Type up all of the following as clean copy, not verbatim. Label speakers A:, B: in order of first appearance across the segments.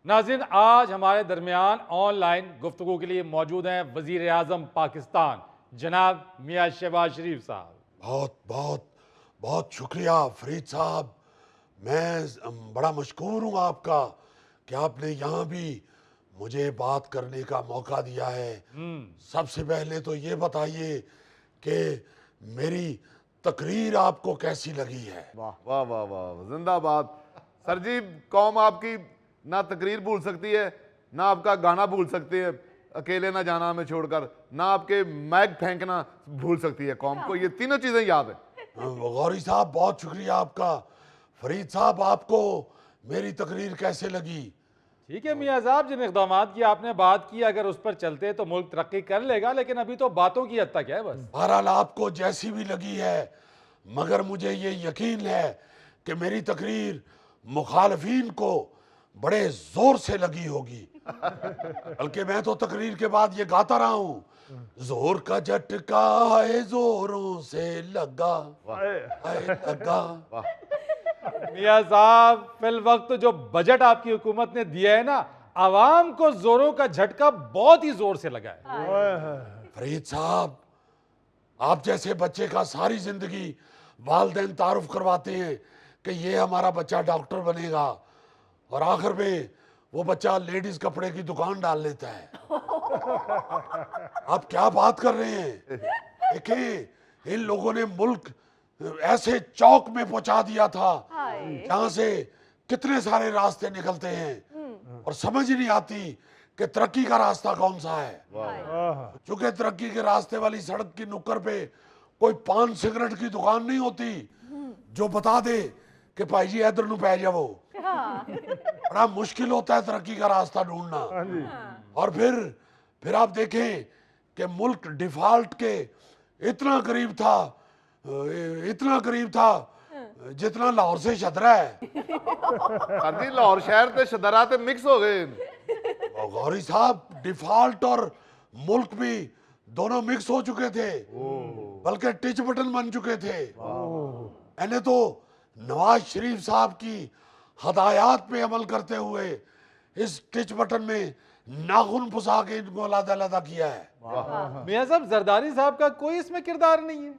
A: नाज़रीन, आज हमारे दरमियान ऑनलाइन गुफ्तगू के लिए मौजूद हैं वज़ीर आज़म पाकिस्तान जनाब मियाँ शहबाज शरीफ साहब।
B: बहुत बहुत बहुत शुक्रिया फरीद साहब। मैं बड़ा मशकूर हूँ आपका कि आपने यहाँ भी मुझे बात करने का मौका दिया है। सबसे पहले तो ये बताइए कि मेरी तकरीर आपको कैसी लगी है?
C: वाह वाह वाह वाह, जिंदाबाद। सर जी, कौम आपकी ना तकरीर भूल सकती है, ना आपका गाना भूल सकती है, अकेले ना जाना हमें छोड़कर, ना आपके मैग फेंकना भूल सकती है कौम को। ये तीनों चीजें याद है।
B: गौरी साहब बहुत शुक्रिया आपका। फरीद साहब आपको मेरी तकरीर कैसे लगी?
A: ठीक है मियाँ साहब, जिन इक़दाम की आपने बात की अगर उस पर चलते तो मुल्क तरक्की कर लेगा, लेकिन अभी तो बातों की हद तक है बस।
B: बहरहाल आपको जैसी भी लगी है, मगर मुझे ये यकीन है कि मेरी तकरीर मुखालफीन को बड़े जोर से लगी होगी। बल्कि मैं तो तकरीर के बाद ये गाता रहा हूँ, जोर का झटका है जोरों से लगा है लगा।
A: मियाँ साहब, फिल वक्त जो बजट आपकी हुकूमत ने दिया है ना, आवाम को जोरों का झटका बहुत ही जोर से लगा है।
B: फरीद साहब, आप जैसे बच्चे का सारी जिंदगी वालिदैन तारुफ करवाते हैं कि ये हमारा बच्चा डॉक्टर बनेगा, और आखिर में वो बच्चा लेडीज कपड़े की दुकान डाल लेता है। आप क्या बात कर रहे हैं? देखिए, इन लोगों ने मुल्क ऐसे चौक में पहुंचा दिया था जहां से कितने सारे रास्ते निकलते हैं और समझ ही नहीं आती कि तरक्की का रास्ता कौन सा है। चूंकि तरक्की के रास्ते वाली सड़क की नुक्कड़ पे कोई पान सिगरेट की दुकान नहीं होती जो बता दे कि भाई जी इधर नू पै जाओ। बड़ा मुश्किल होता है तरक्की का रास्ता ढूंढना। और फिर आप देखें कि मुल्क डिफॉल्ट के इतना करीब था जितना लाहौर से शदरा है।
C: सर जी, लाहौर शहर ते शदरा ते मिक्स हो गए।
B: और गौरी साहब, डिफॉल्ट और मुल्क भी दोनों मिक्स हो चुके थे, बल्कि टिच बटन बन चुके थे। मैंने तो नवाज शरीफ साहब की हदायत पे अमल करते हुए इस टिच बटन में नाखून फुसा के इनको अलग किया है।
A: मियाँ साहब, जरदारी साहब का कोई इसमें किरदार नहीं है।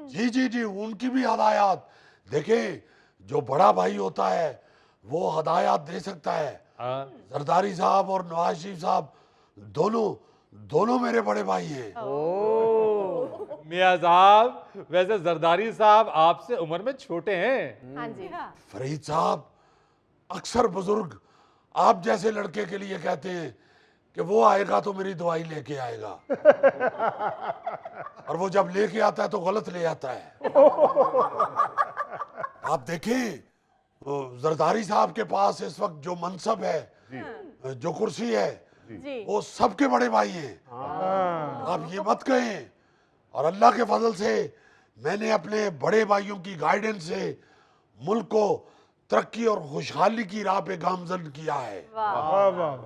B: जी जी जी, उनकी भी हदायत देखें। जो बड़ा भाई होता है वो हदायत दे सकता है। जरदारी साहब और नवाज शरीफ साहब दोनों मेरे बड़े भाई हैं।
A: मियाँ साहब, वैसे जरदारी साहब आपसे उम्र में छोटे हैं।
D: हाँ जी।
B: फरीद साहब, अक्सर बुजुर्ग आप जैसे लड़के के लिए कहते हैं कि वो आएगा तो मेरी दवाई लेके आएगा, और वो जब लेके आता है तो गलत ले आता है। आप देखें, जरदारी साहब के पास इस वक्त जो मनसब है, जो कुर्सी है, वो सबके बड़े भाई हैं। आप ये मत कहें। और अल्लाह के फजल से मैंने अपने बड़े भाइयों की गाइडेंस से मुल्क को तरक्की और खुशहाली की राह पे गामजन किया है।